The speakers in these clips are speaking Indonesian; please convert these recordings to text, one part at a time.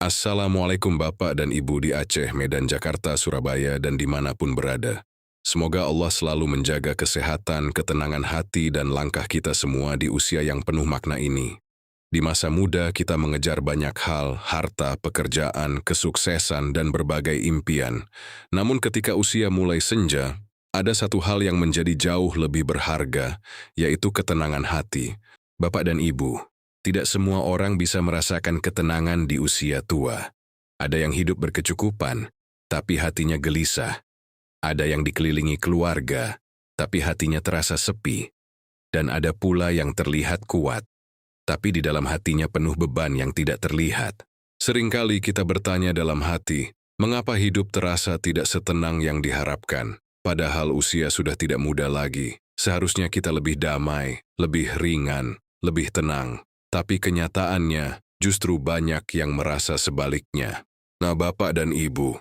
Assalamualaikum Bapak dan Ibu di Aceh, Medan, Jakarta, Surabaya, dan dimanapun berada. Semoga Allah selalu menjaga kesehatan, ketenangan hati, dan langkah kita semua di usia yang penuh makna ini. Di masa muda kita mengejar banyak hal, harta, pekerjaan, kesuksesan, dan berbagai impian. Namun ketika usia mulai senja, ada satu hal yang menjadi jauh lebih berharga, yaitu ketenangan hati. Bapak dan Ibu, tidak semua orang bisa merasakan ketenangan di usia tua. Ada yang hidup berkecukupan, tapi hatinya gelisah. Ada yang dikelilingi keluarga, tapi hatinya terasa sepi. Dan ada pula yang terlihat kuat, tapi di dalam hatinya penuh beban yang tidak terlihat. Seringkali kita bertanya dalam hati, mengapa hidup terasa tidak setenang yang diharapkan? Padahal usia sudah tidak muda lagi. Seharusnya kita lebih damai, lebih ringan, lebih tenang. Tapi kenyataannya justru banyak yang merasa sebaliknya. Nah, Bapak dan Ibu,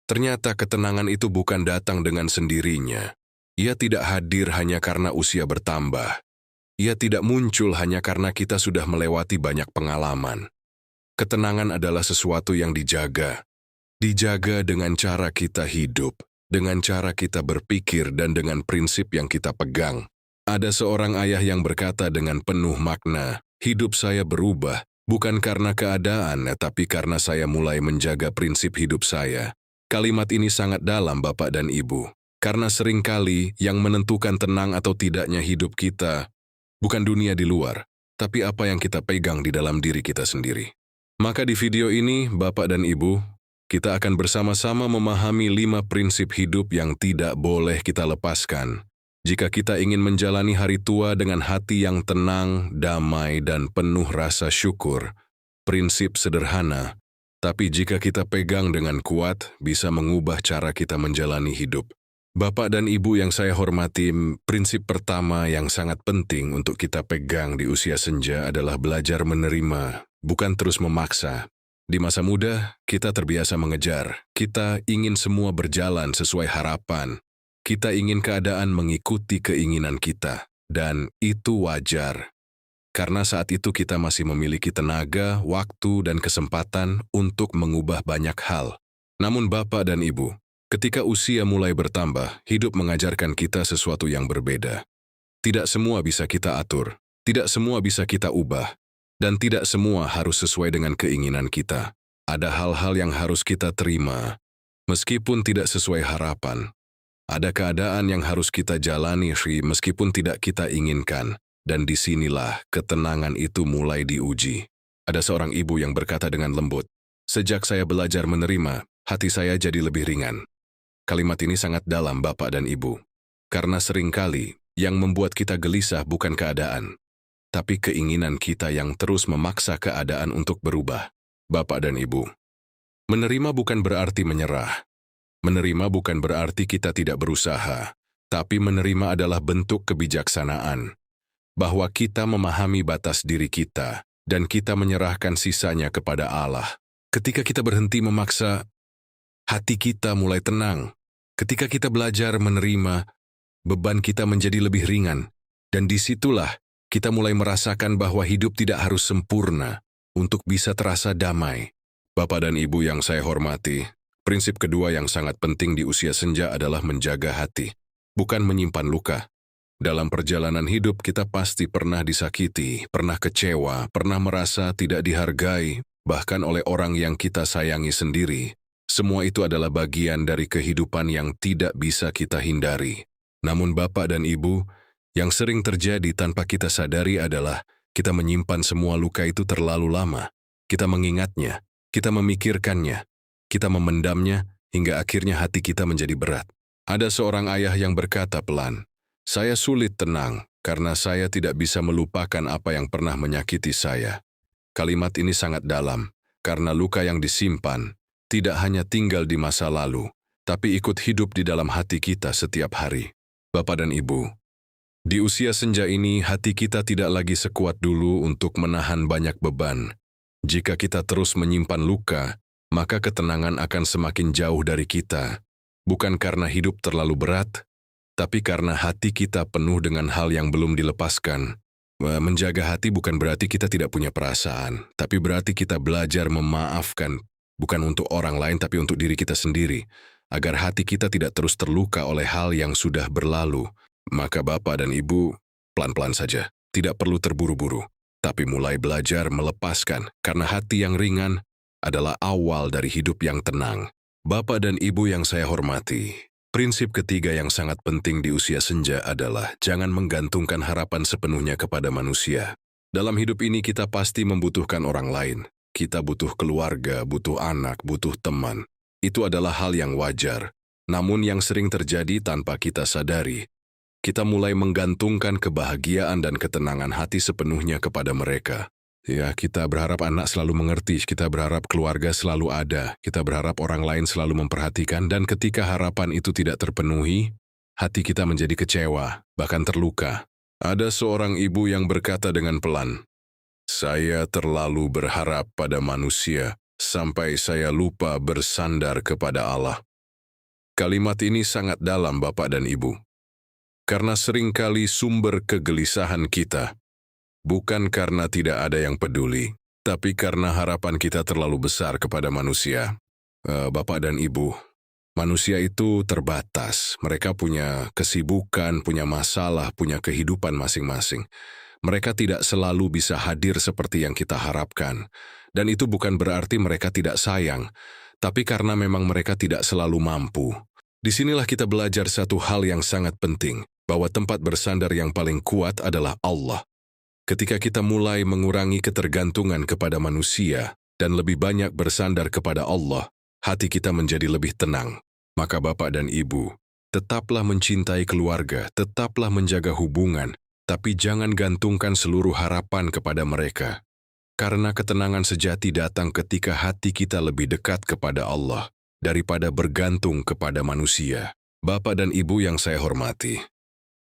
ternyata ketenangan itu bukan datang dengan sendirinya. Ia tidak hadir hanya karena usia bertambah. Ia tidak muncul hanya karena kita sudah melewati banyak pengalaman. Ketenangan adalah sesuatu yang dijaga. Dijaga dengan cara kita hidup, dengan cara kita berpikir, dan dengan prinsip yang kita pegang. Ada seorang ayah yang berkata dengan penuh makna, hidup saya berubah, bukan karena keadaan, tapi karena saya mulai menjaga prinsip hidup saya. Kalimat ini sangat dalam, Bapak dan Ibu, karena seringkali yang menentukan tenang atau tidaknya hidup kita bukan dunia di luar, tapi apa yang kita pegang di dalam diri kita sendiri. Maka di video ini, Bapak dan Ibu, kita akan bersama-sama memahami 5 prinsip hidup yang tidak boleh kita lepaskan. Jika kita ingin menjalani hari tua dengan hati yang tenang, damai, dan penuh rasa syukur, prinsip sederhana, tapi jika kita pegang dengan kuat, bisa mengubah cara kita menjalani hidup. Bapak dan Ibu yang saya hormati, prinsip pertama yang sangat penting untuk kita pegang di usia senja adalah belajar menerima, bukan terus memaksa. Di masa muda, kita terbiasa mengejar. Kita ingin semua berjalan sesuai harapan. Kita ingin keadaan mengikuti keinginan kita, dan itu wajar. Karena saat itu kita masih memiliki tenaga, waktu, dan kesempatan untuk mengubah banyak hal. Namun Bapak dan Ibu, ketika usia mulai bertambah, hidup mengajarkan kita sesuatu yang berbeda. Tidak semua bisa kita atur, tidak semua bisa kita ubah, dan tidak semua harus sesuai dengan keinginan kita. Ada hal-hal yang harus kita terima, meskipun tidak sesuai harapan. Ada keadaan yang harus kita jalani meskipun tidak kita inginkan, dan disinilah ketenangan itu mulai diuji. Ada seorang ibu yang berkata dengan lembut, "Sejak saya belajar menerima, hati saya jadi lebih ringan." Kalimat ini sangat dalam, Bapak dan Ibu, karena seringkali yang membuat kita gelisah bukan keadaan, tapi keinginan kita yang terus memaksa keadaan untuk berubah. Bapak dan Ibu, menerima bukan berarti menyerah. Menerima bukan berarti kita tidak berusaha, tapi menerima adalah bentuk kebijaksanaan, bahwa kita memahami batas diri kita, dan kita menyerahkan sisanya kepada Allah. Ketika kita berhenti memaksa, hati kita mulai tenang. Ketika kita belajar menerima, beban kita menjadi lebih ringan, dan disitulah kita mulai merasakan bahwa hidup tidak harus sempurna untuk bisa terasa damai. Bapak dan Ibu yang saya hormati, prinsip kedua yang sangat penting di usia senja adalah menjaga hati, bukan menyimpan luka. Dalam perjalanan hidup kita pasti pernah disakiti, pernah kecewa, pernah merasa tidak dihargai, bahkan oleh orang yang kita sayangi sendiri. Semua itu adalah bagian dari kehidupan yang tidak bisa kita hindari. Namun Bapak dan Ibu, yang sering terjadi tanpa kita sadari adalah kita menyimpan semua luka itu terlalu lama. Kita mengingatnya, kita memikirkannya, kita memendamnya, hingga akhirnya hati kita menjadi berat. Ada seorang ayah yang berkata pelan, "Saya sulit tenang karena saya tidak bisa melupakan apa yang pernah menyakiti saya." Kalimat ini sangat dalam, karena luka yang disimpan tidak hanya tinggal di masa lalu, tapi ikut hidup di dalam hati kita setiap hari. Bapak dan Ibu, di usia senja ini hati kita tidak lagi sekuat dulu untuk menahan banyak beban. Jika kita terus menyimpan luka, maka ketenangan akan semakin jauh dari kita. Bukan karena hidup terlalu berat, tapi karena hati kita penuh dengan hal yang belum dilepaskan. Menjaga hati bukan berarti kita tidak punya perasaan, tapi berarti kita belajar memaafkan, bukan untuk orang lain tapi untuk diri kita sendiri, agar hati kita tidak terus terluka oleh hal yang sudah berlalu. Maka Bapak dan Ibu, pelan-pelan saja, tidak perlu terburu-buru, tapi mulai belajar melepaskan, karena hati yang ringan adalah awal dari hidup yang tenang. Bapak dan Ibu yang saya hormati, prinsip ketiga yang sangat penting di usia senja adalah jangan menggantungkan harapan sepenuhnya kepada manusia. Dalam hidup ini kita pasti membutuhkan orang lain. Kita butuh keluarga, butuh anak, butuh teman. Itu adalah hal yang wajar. Namun yang sering terjadi tanpa kita sadari, kita mulai menggantungkan kebahagiaan dan ketenangan hati sepenuhnya kepada mereka. Ya, kita berharap anak selalu mengerti, kita berharap keluarga selalu ada, kita berharap orang lain selalu memperhatikan, dan ketika harapan itu tidak terpenuhi, hati kita menjadi kecewa, bahkan terluka. Ada seorang ibu yang berkata dengan pelan, "Saya terlalu berharap pada manusia, sampai saya lupa bersandar kepada Allah." Kalimat ini sangat dalam Bapak dan Ibu, karena seringkali sumber kegelisahan kita bukan karena tidak ada yang peduli, tapi karena harapan kita terlalu besar kepada manusia. Bapak dan Ibu, manusia itu terbatas. Mereka punya kesibukan, punya masalah, punya kehidupan masing-masing. Mereka tidak selalu bisa hadir seperti yang kita harapkan. Dan itu bukan berarti mereka tidak sayang, tapi karena memang mereka tidak selalu mampu. Disinilah kita belajar satu hal yang sangat penting, bahwa tempat bersandar yang paling kuat adalah Allah. Ketika kita mulai mengurangi ketergantungan kepada manusia dan lebih banyak bersandar kepada Allah, hati kita menjadi lebih tenang. Maka Bapak dan Ibu, tetaplah mencintai keluarga, tetaplah menjaga hubungan, tapi jangan gantungkan seluruh harapan kepada mereka. Karena ketenangan sejati datang ketika hati kita lebih dekat kepada Allah daripada bergantung kepada manusia. Bapak dan Ibu yang saya hormati,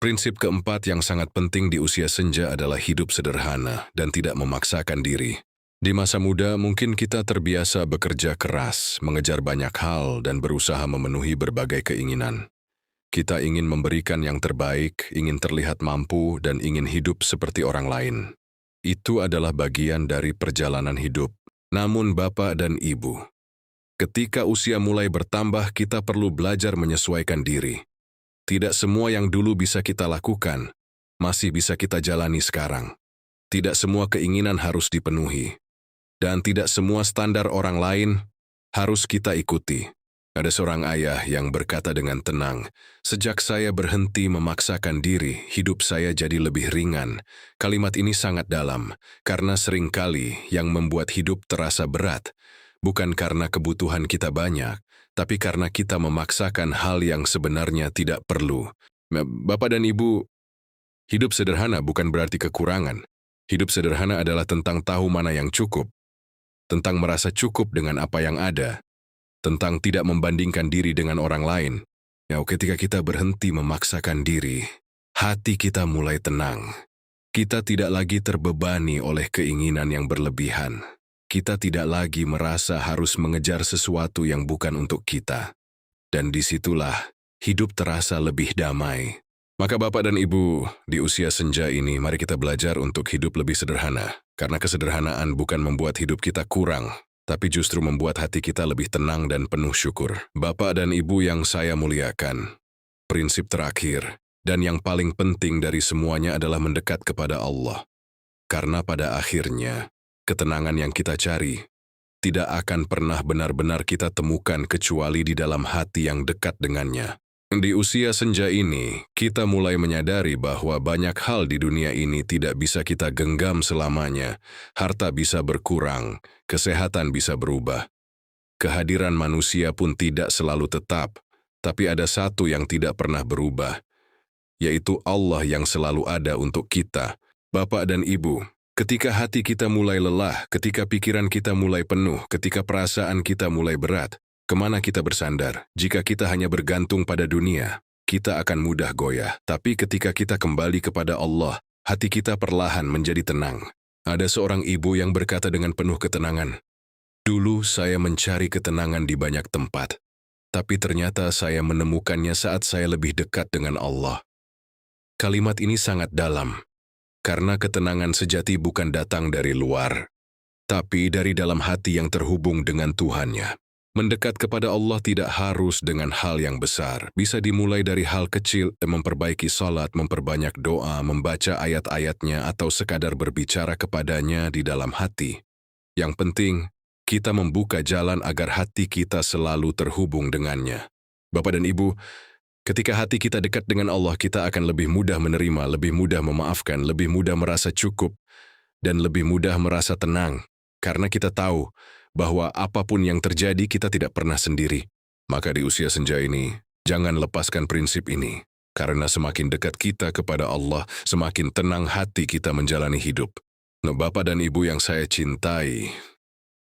prinsip keempat yang sangat penting di usia senja adalah hidup sederhana dan tidak memaksakan diri. Di masa muda mungkin kita terbiasa bekerja keras, mengejar banyak hal dan berusaha memenuhi berbagai keinginan. Kita ingin memberikan yang terbaik, ingin terlihat mampu, dan ingin hidup seperti orang lain. Itu adalah bagian dari perjalanan hidup. Namun Bapak dan Ibu, ketika usia mulai bertambah kita perlu belajar menyesuaikan diri. Tidak semua yang dulu bisa kita lakukan, masih bisa kita jalani sekarang. Tidak semua keinginan harus dipenuhi. Dan tidak semua standar orang lain harus kita ikuti. Ada seorang ayah yang berkata dengan tenang, "Sejak saya berhenti memaksakan diri, hidup saya jadi lebih ringan." Kalimat ini sangat dalam, karena seringkali yang membuat hidup terasa berat, bukan karena kebutuhan kita banyak, tapi karena kita memaksakan hal yang sebenarnya tidak perlu. Bapak dan Ibu, hidup sederhana bukan berarti kekurangan. Hidup sederhana adalah tentang tahu mana yang cukup, tentang merasa cukup dengan apa yang ada, tentang tidak membandingkan diri dengan orang lain. Ketika kita berhenti memaksakan diri, hati kita mulai tenang. Kita tidak lagi terbebani oleh keinginan yang berlebihan. Kita tidak lagi merasa harus mengejar sesuatu yang bukan untuk kita. Dan disitulah hidup terasa lebih damai. Maka Bapak dan Ibu, di usia senja ini mari kita belajar untuk hidup lebih sederhana. Karena kesederhanaan bukan membuat hidup kita kurang, tapi justru membuat hati kita lebih tenang dan penuh syukur. Bapak dan Ibu yang saya muliakan, prinsip terakhir dan yang paling penting dari semuanya adalah mendekat kepada Allah. Karena pada akhirnya, ketenangan yang kita cari tidak akan pernah benar-benar kita temukan kecuali di dalam hati yang dekat dengannya. Di usia senja ini, kita mulai menyadari bahwa banyak hal di dunia ini tidak bisa kita genggam selamanya. Harta bisa berkurang, kesehatan bisa berubah. Kehadiran manusia pun tidak selalu tetap, tapi ada satu yang tidak pernah berubah, yaitu Allah yang selalu ada untuk kita. Bapak dan Ibu, ketika hati kita mulai lelah, ketika pikiran kita mulai penuh, ketika perasaan kita mulai berat, kemana kita bersandar? Jika kita hanya bergantung pada dunia, kita akan mudah goyah. Tapi ketika kita kembali kepada Allah, hati kita perlahan menjadi tenang. Ada seorang ibu yang berkata dengan penuh ketenangan, "Dulu saya mencari ketenangan di banyak tempat, tapi ternyata saya menemukannya saat saya lebih dekat dengan Allah." Kalimat ini sangat dalam, Karena ketenangan sejati bukan datang dari luar, tapi dari dalam hati yang terhubung dengan Tuhannya. Mendekat kepada Allah tidak harus dengan hal yang besar. Bisa dimulai dari hal kecil, memperbaiki salat, memperbanyak doa, membaca ayat-ayatnya, atau sekadar berbicara kepadanya di dalam hati. Yang penting, kita membuka jalan agar hati kita selalu terhubung dengannya. Bapak dan Ibu, ketika hati kita dekat dengan Allah, kita akan lebih mudah menerima, lebih mudah memaafkan, lebih mudah merasa cukup, dan lebih mudah merasa tenang. Karena kita tahu bahwa apapun yang terjadi, kita tidak pernah sendiri. Maka di usia senja ini, jangan lepaskan prinsip ini. Karena semakin dekat kita kepada Allah, semakin tenang hati kita menjalani hidup. Nah, Bapak dan Ibu yang saya cintai,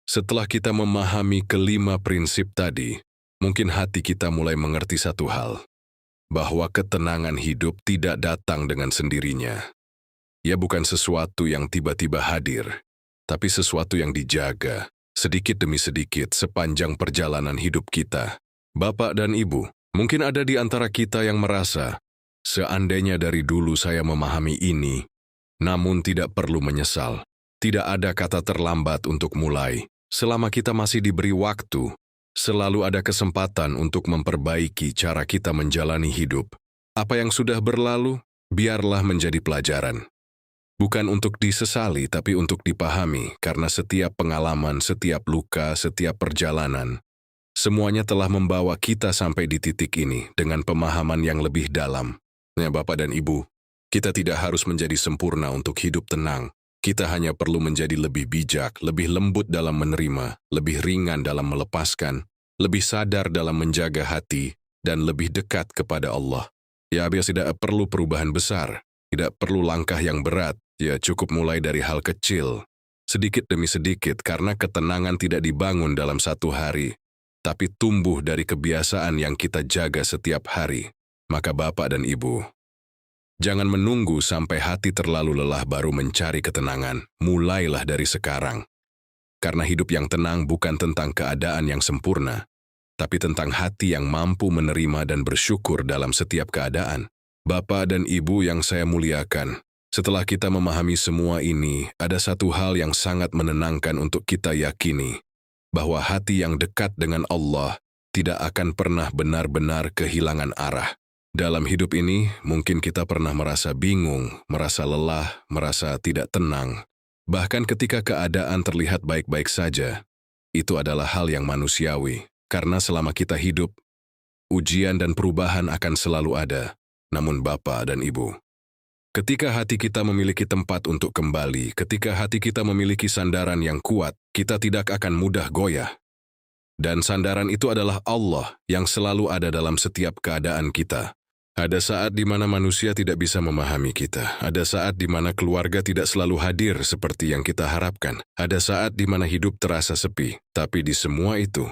setelah kita memahami kelima prinsip tadi, mungkin hati kita mulai mengerti satu hal, bahwa ketenangan hidup tidak datang dengan sendirinya. Ia bukan sesuatu yang tiba-tiba hadir, tapi sesuatu yang dijaga, sedikit demi sedikit sepanjang perjalanan hidup kita. Bapak dan Ibu, mungkin ada di antara kita yang merasa, seandainya dari dulu saya memahami ini, namun tidak perlu menyesal. Tidak ada kata terlambat untuk mulai. Selama kita masih diberi waktu, selalu ada kesempatan untuk memperbaiki cara kita menjalani hidup. Apa yang sudah berlalu, biarlah menjadi pelajaran. Bukan untuk disesali, tapi untuk dipahami, karena setiap pengalaman, setiap luka, setiap perjalanan, semuanya telah membawa kita sampai di titik ini dengan pemahaman yang lebih dalam. Ya, Bapak dan Ibu, kita tidak harus menjadi sempurna untuk hidup tenang. Kita hanya perlu menjadi lebih bijak, lebih lembut dalam menerima, lebih ringan dalam melepaskan, lebih sadar dalam menjaga hati, dan lebih dekat kepada Allah. Ya, biar tidak perlu perubahan besar, tidak perlu langkah yang berat, ya cukup mulai dari hal kecil, sedikit demi sedikit, karena ketenangan tidak dibangun dalam satu hari, tapi tumbuh dari kebiasaan yang kita jaga setiap hari. Maka Bapak dan Ibu, jangan menunggu sampai hati terlalu lelah baru mencari ketenangan. Mulailah dari sekarang. Karena hidup yang tenang bukan tentang keadaan yang sempurna, tapi tentang hati yang mampu menerima dan bersyukur dalam setiap keadaan. Bapak dan Ibu yang saya muliakan, setelah kita memahami semua ini, ada satu hal yang sangat menenangkan untuk kita yakini, bahwa hati yang dekat dengan Allah tidak akan pernah benar-benar kehilangan arah. Dalam hidup ini, mungkin kita pernah merasa bingung, merasa lelah, merasa tidak tenang. Bahkan ketika keadaan terlihat baik-baik saja, itu adalah hal yang manusiawi. Karena selama kita hidup, ujian dan perubahan akan selalu ada. Namun Bapak dan Ibu, ketika hati kita memiliki tempat untuk kembali, ketika hati kita memiliki sandaran yang kuat, kita tidak akan mudah goyah. Dan sandaran itu adalah Allah yang selalu ada dalam setiap keadaan kita. Ada saat di mana manusia tidak bisa memahami kita. Ada saat di mana keluarga tidak selalu hadir seperti yang kita harapkan. Ada saat di mana hidup terasa sepi. Tapi di semua itu,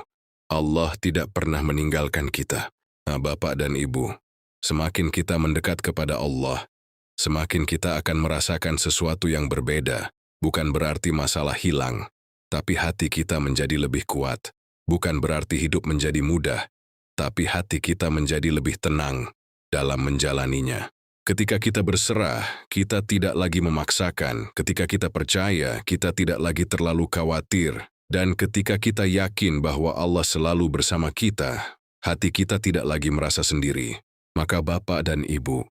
Allah tidak pernah meninggalkan kita. Nah, Bapak dan Ibu, semakin kita mendekat kepada Allah, semakin kita akan merasakan sesuatu yang berbeda. Bukan berarti masalah hilang, tapi hati kita menjadi lebih kuat. Bukan berarti hidup menjadi mudah, tapi hati kita menjadi lebih tenang dalam menjalaninya. Ketika kita berserah, kita tidak lagi memaksakan. Ketika kita percaya, kita tidak lagi terlalu khawatir. Dan ketika kita yakin bahwa Allah selalu bersama kita, hati kita tidak lagi merasa sendiri. Maka Bapak dan Ibu,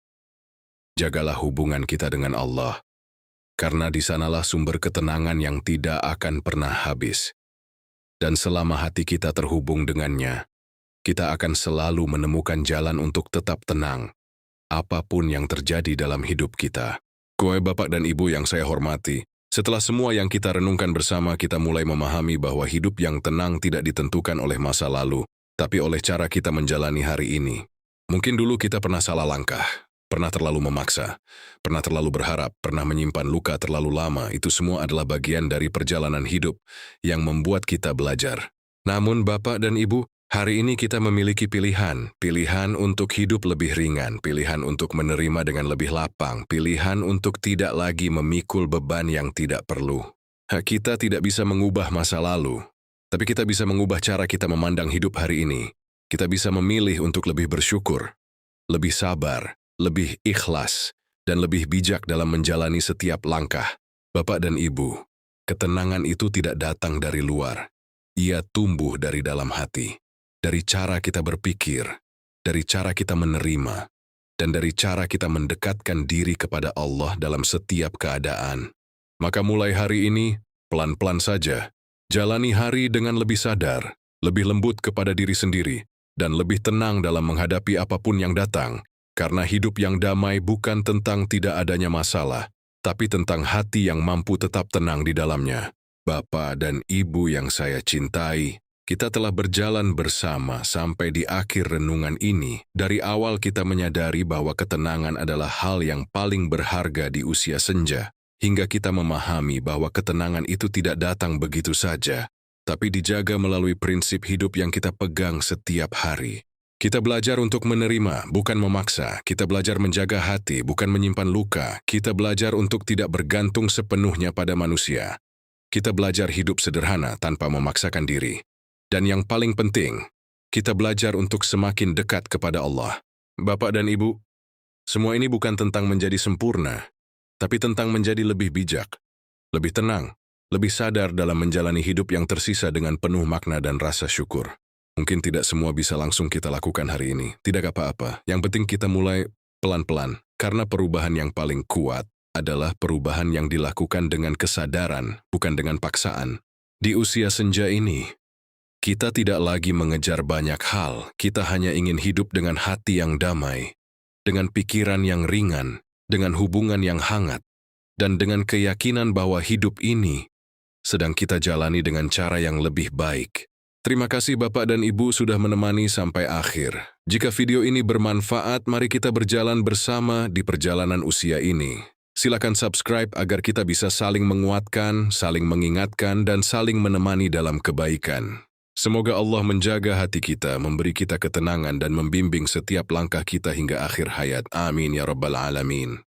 jagalah hubungan kita dengan Allah, karena di sanalah sumber ketenangan yang tidak akan pernah habis. Dan selama hati kita terhubung dengannya, kita akan selalu menemukan jalan untuk tetap tenang, apapun yang terjadi dalam hidup kita. Bapak dan Ibu yang saya hormati, setelah semua yang kita renungkan bersama, kita mulai memahami bahwa hidup yang tenang tidak ditentukan oleh masa lalu, tapi oleh cara kita menjalani hari ini. Mungkin dulu kita pernah salah langkah, pernah terlalu memaksa, pernah terlalu berharap, pernah menyimpan luka terlalu lama. Itu semua adalah bagian dari perjalanan hidup yang membuat kita belajar. Namun Bapak dan Ibu, hari ini kita memiliki pilihan untuk hidup lebih ringan, pilihan untuk menerima dengan lebih lapang, pilihan untuk tidak lagi memikul beban yang tidak perlu. Kita tidak bisa mengubah masa lalu, tapi kita bisa mengubah cara kita memandang hidup hari ini. Kita bisa memilih untuk lebih bersyukur, lebih sabar, lebih ikhlas, dan lebih bijak dalam menjalani setiap langkah. Bapak dan Ibu, ketenangan itu tidak datang dari luar. Ia tumbuh dari dalam hati, dari cara kita berpikir, dari cara kita menerima, dan dari cara kita mendekatkan diri kepada Allah dalam setiap keadaan. Maka mulai hari ini, pelan-pelan saja, jalani hari dengan lebih sadar, lebih lembut kepada diri sendiri, dan lebih tenang dalam menghadapi apapun yang datang, karena hidup yang damai bukan tentang tidak adanya masalah, tapi tentang hati yang mampu tetap tenang di dalamnya. Bapak dan Ibu yang saya cintai, kita telah berjalan bersama sampai di akhir renungan ini. Dari awal kita menyadari bahwa ketenangan adalah hal yang paling berharga di usia senja, hingga kita memahami bahwa ketenangan itu tidak datang begitu saja, tapi dijaga melalui prinsip hidup yang kita pegang setiap hari. Kita belajar untuk menerima, bukan memaksa. Kita belajar menjaga hati, bukan menyimpan luka. Kita belajar untuk tidak bergantung sepenuhnya pada manusia. Kita belajar hidup sederhana tanpa memaksakan diri. Dan yang paling penting, kita belajar untuk semakin dekat kepada Allah. Bapak dan Ibu, semua ini bukan tentang menjadi sempurna, tapi tentang menjadi lebih bijak, lebih tenang, lebih sadar dalam menjalani hidup yang tersisa dengan penuh makna dan rasa syukur. Mungkin tidak semua bisa langsung kita lakukan hari ini. Tidak apa-apa. Yang penting kita mulai pelan-pelan. Karena perubahan yang paling kuat adalah perubahan yang dilakukan dengan kesadaran, bukan dengan paksaan. Di usia senja ini, kita tidak lagi mengejar banyak hal. Kita hanya ingin hidup dengan hati yang damai, dengan pikiran yang ringan, dengan hubungan yang hangat, dan dengan keyakinan bahwa hidup ini sedang kita jalani dengan cara yang lebih baik. Terima kasih Bapak dan Ibu sudah menemani sampai akhir. Jika video ini bermanfaat, mari kita berjalan bersama di perjalanan usia ini. Silakan subscribe agar kita bisa saling menguatkan, saling mengingatkan, dan saling menemani dalam kebaikan. Semoga Allah menjaga hati kita, memberi kita ketenangan, dan membimbing setiap langkah kita hingga akhir hayat. Amin ya Rabbal Alamin.